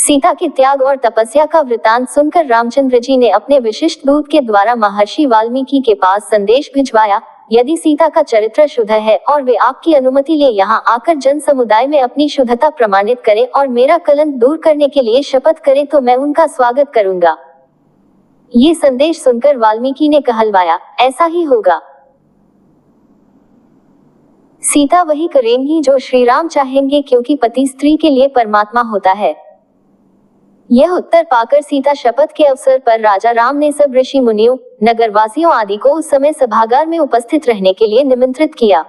सीता के त्याग और तपस्या का वृतांत सुनकर रामचंद्र जी ने अपने विशिष्ट दूत के द्वारा महर्षि वाल्मीकि के पास संदेश भिजवाया, यदि सीता का चरित्र शुद्ध है और वे आपकी अनुमति ले यहाँ आकर जन समुदाय में अपनी शुद्धता प्रमाणित करे और मेरा कलंक दूर करने के लिए शपथ करे तो मैं उनका स्वागत करूंगा। ये संदेश सुनकर वाल्मीकि ने कहलवाया, ऐसा ही होगा। सीता वही करेंगी जो श्री राम चाहेंगे, क्योंकि पति स्त्री के लिए परमात्मा होता है। यह उत्तर पाकर सीता शपथ के अवसर पर राजा राम ने सब ऋषि मुनियों, नगरवासियों आदि को उस समय सभागार में उपस्थित रहने के लिए निमंत्रित किया।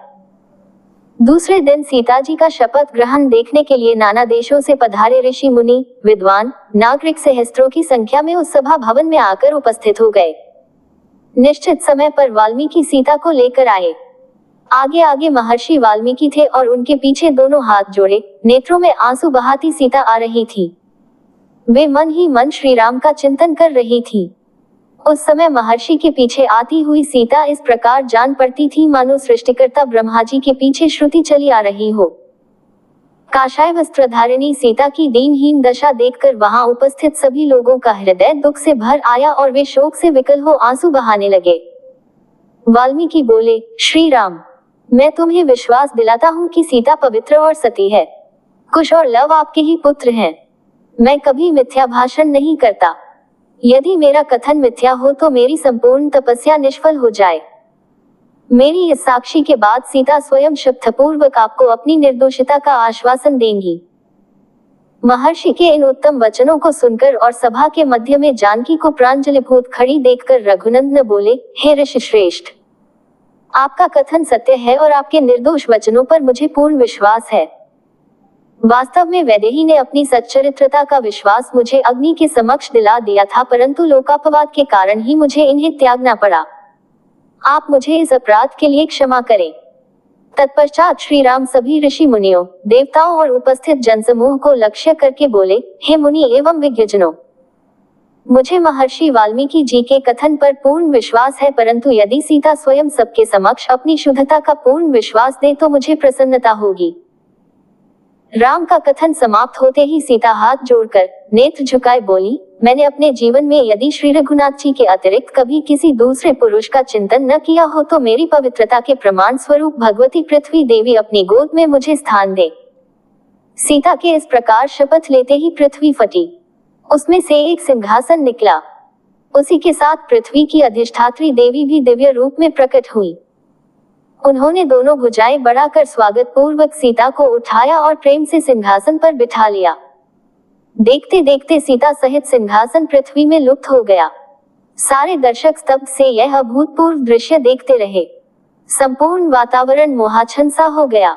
दूसरे दिन सीता जी का शपथ ग्रहण देखने के लिए नाना देशों से पधारे ऋषि मुनि, विद्वान, नागरिक सहस्त्रों की संख्या में उस सभा भवन में आकर उपस्थित हो गए। निश्चित समय पर वाल्मीकि सीता को लेकर आए। आगे आगे महर्षि वाल्मीकि थे और उनके पीछे दोनों हाथ जोड़े, नेत्रों में आंसू बहाती सीता आ रही थी। वे मन ही मन श्री राम का चिंतन कर रही थी। उस समय महर्षि के पीछे आती हुई सीता इस प्रकार जान पड़ती थी मानो सृष्टिकर्ता ब्रह्मा जी के पीछे श्रुति चली आ रही हो। काषाय वस्त्रधारिणी सीता की दीनहीन दशा देखकर वहां उपस्थित सभी लोगों का हृदय दुख से भर आया और वे शोक से विकल हो आंसू बहाने लगे। वाल्मीकि बोले, श्री राम, मैं तुम्हें विश्वास दिलाता हूँ कि सीता पवित्र और सती है। कुश और लव आपके ही पुत्र हैं। मैं कभी मिथ्या भाषण नहीं करता। यदि मेरा कथन मिथ्या हो तो मेरी संपूर्ण तपस्या निष्फल हो जाए। मेरी इस साक्षी के बाद सीता स्वयं शपथपूर्वक आपको अपनी निर्दोषिता का आश्वासन देंगी। महर्षि के इन उत्तम वचनों को सुनकर और सभा के मध्य में जानकी को प्रांजलिभूत खड़ी देखकर रघुनंदन बोले, हे ऋषि श्रेष्ठ, आपका कथन सत्य है और आपके निर्दोष वचनों पर मुझे पूर्ण विश्वास है। वास्तव में वैदेही ने अपनी सच्चरित्रता का विश्वास मुझे अग्नि के समक्ष दिला दिया था, परंतु लोकापवाद के कारण ही मुझे इन्हें त्यागना पड़ा। आप मुझे इस अपराध के लिए क्षमा करें। तत्पश्चात श्री राम सभी ऋषि मुनियों, देवताओं और उपस्थित जनसमूह को लक्ष्य करके बोले, हे मुनि एवं विज्ञजनों, मुझे महर्षि वाल्मीकि जी के कथन पर पूर्ण विश्वास है, परंतु यदि सीता स्वयं सबके समक्ष अपनी शुद्धता का पूर्ण विश्वास दे तो मुझे प्रसन्नता होगी। राम का कथन समाप्त होते ही सीता हाथ जोड़कर नेत्र झुकाए बोली, मैंने अपने जीवन में यदि श्री रघुनाथ जी के अतिरिक्त कभी किसी दूसरे पुरुष का चिंतन न किया हो तो मेरी पवित्रता के प्रमाण स्वरूप भगवती पृथ्वी देवी अपनी गोद में मुझे स्थान दे। सीता के इस प्रकार शपथ लेते ही पृथ्वी फटी। उसमें से एक सिंहासन निकला। उसी के साथ पृथ्वी की अधिष्ठात्री देवी भी दिव्य रूप में प्रकट हुई। उन्होंने दोनों भुजाएं बढ़ाकर स्वागत पूर्वक सीता को उठाया और प्रेम से सिंहासन पर बिठा लिया। देखते देखते सीता सहित सिंहासन पृथ्वी में लुप्त हो गया। सारे दर्शक स्तब्ध से यह अभूतपूर्व दृश्य देखते रहे। संपूर्ण वातावरण मोहाच्छन्न सा हो गया।